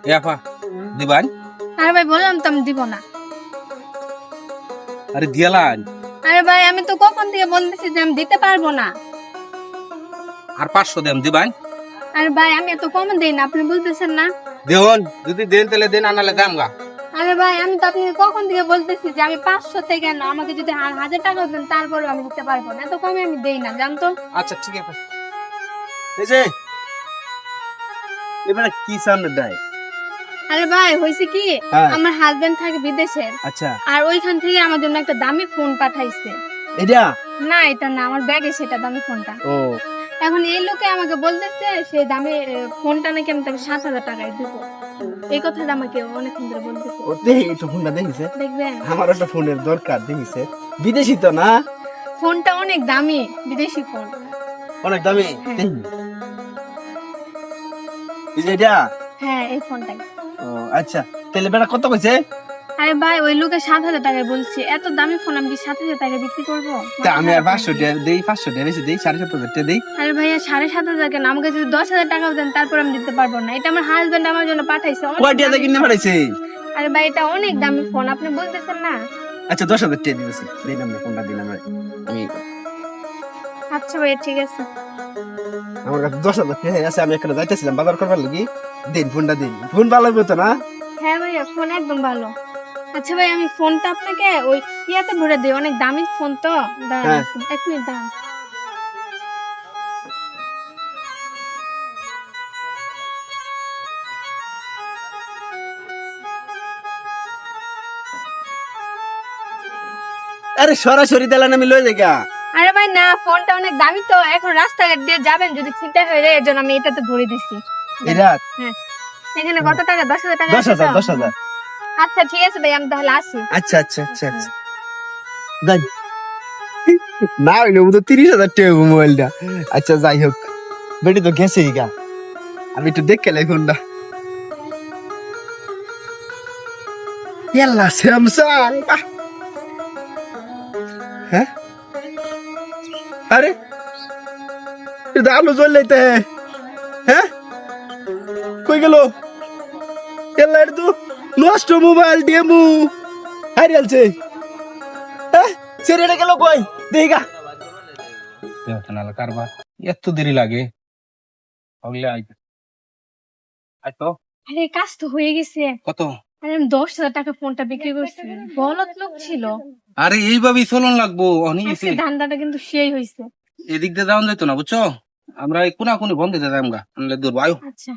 এ আপা দিবান? আরে ভাই বললাম তো আমি দিব না। আরে দিয়ালান। আরে ভাই আমি তো কখন থেকে বলতেছি যে আমি দিতে পারবো না। আর 500 দেন দিবান? আরে ভাই আমি এত কম দেই না, আপনি বলতেছেন না। দেন যদি দেন তাহলে দেন, আনালে দাম গা। আরে ভাই আমি তো আপনাকে কখন থেকে বলতেছি যে আমি 500 থেকে না, আমাকে যদি 1000 টাকা দেন তারপরেও আমি দিতে পারবো না, এত কমে আমি দেই না জানতো। আচ্ছা ঠিক আছে। এই যে এবারে কি সামনে দেয়? আরে ভাই হয়েছে কি, হ্যাঁ। আমার হাজবেন্ড থাকে বিদেশে, আচ্ছা আর ওইখান থেকে আমার জন্য একটা দামি ফোন পাঠাইছে। এটা? না এটা না, আমার ব্যাগে সেটা দামি ফোনটা। ও এখন এই লোকে আমাকে বলতেছে সে দামি ফোনটা নাকি আমি তাকে 7,000 টাকায় দিব। এই কথাটা আমাকে অনেকক্ষণ ধরে বলতেছে। ও দেখি একটু ফোনটা দেখিছে, দেখবেন আমার একটা ফোনের দরকার দেখিছে, বিদেশি তো না, ফোনটা অনেক দামি, বিদেশি ফোন। অনেক দামি। হ্যাঁ। দেখি। এই যে এটা? হ্যাঁ এই ফোনটাই। ও আচ্ছা, তাহলে বেটা কত কইছে? আরে ভাই ওই লোকে 7,000 টাকায় বলছে, এত দামি ফোন আমি কি 7,000 টাকায় বিক্রি করবো? তা আমি আর 500 টাকা দেই, 500 টাকা বেশি দেই, 7,500 টাকা দেই। আরে ভাইয়া 7,500 কেন, আমাকে যদি 10,000 টাকাও দেন তারপর আমি দিতে পারবো না। এটা আমার হাজবেন্ড আমার জন্য পাঠাইছে, অনেক কয় টাকা দামি কিনে ফোন। পাঠাইছে? আরে ভাই এটা অনেক দামি ফোন, আপনি বলতেছেন না। আচ্ছা 10,000 টাকা দিতেছি, দেই না ফোনটা দিলাম আমি। আচ্ছা ভাইয়া ঠিক আছে। আমার কাছে 10,000 টাকা আছে, আমি এখানে যাইতেছিলাম বাজার করবার লাগি। দিন ফোনটা দিন, ফোন ভালো হবে তো না? হ্যাঁ ভাইয়া ফোন একদম ভালো। আচ্ছা ভাই আমি ফোনটা আপনাকে ওই ইয়াতে ভরে দিই, অনেক দামি ফোন তো। দাঁড়ান, হ্যাঁ। 1 মিনিট দাঁড়ান। আরে সরাসরি দিলাম আমি লয়ে যাই গা। আরে ভাই না, ফোনটা অনেক দামি তো, এখন রাস্তাঘাট দিয়ে যাবেন যদি চিন্তা হয়ে যায়, এর জন্য আমি এটাতে ভরে দিছি। এরা হ্যাঁ এখানে কত টাকা, 10,000 টাকা আছে 10,000 তো? 10,000। আচ্ছা ঠিক আছে ভাই আমি তাহলে আসি। আচ্ছা আচ্ছা আচ্ছা আচ্ছা যাই। না হইলে ও তো 30,000 টাকা মোবাইলটা। আচ্ছা যাই হোক, বেটি তো গেছেই গা, আমি একটু দেখে লাই ফোনটা। ইয়াল্লা স্যামসাং। হ্যাঁ আরে এটা আলো জ্বললেতে। হ্যাঁ কই গেল? ইয়াল্লা এটা তো নষ্ট মোবাইল ডেমু হারিয়ালছে। হ্যাঁ সেরেটা গেল কই দেইগা। দেওয়ালে কারবার এত দেরি লাগে? হগলে আই আই তো আরে কাজ তো হয়ে গেছে। কত? আরে আমি 10,000 টাকা ফোনটা বিক্রি করছি, বলত লোক ছিল। আরে এইভাবেই চলন লাগবো অনেক। আজকে ধান্দাটা কিন্তু সেই হয়েছে। এদিক দিয়ে যাওয়া যেত না বুঝছো, আমরা এই কোনা কোনি বন্ধ দিতে যাই আমরা, আনলে দূর আয়ো। আচ্ছা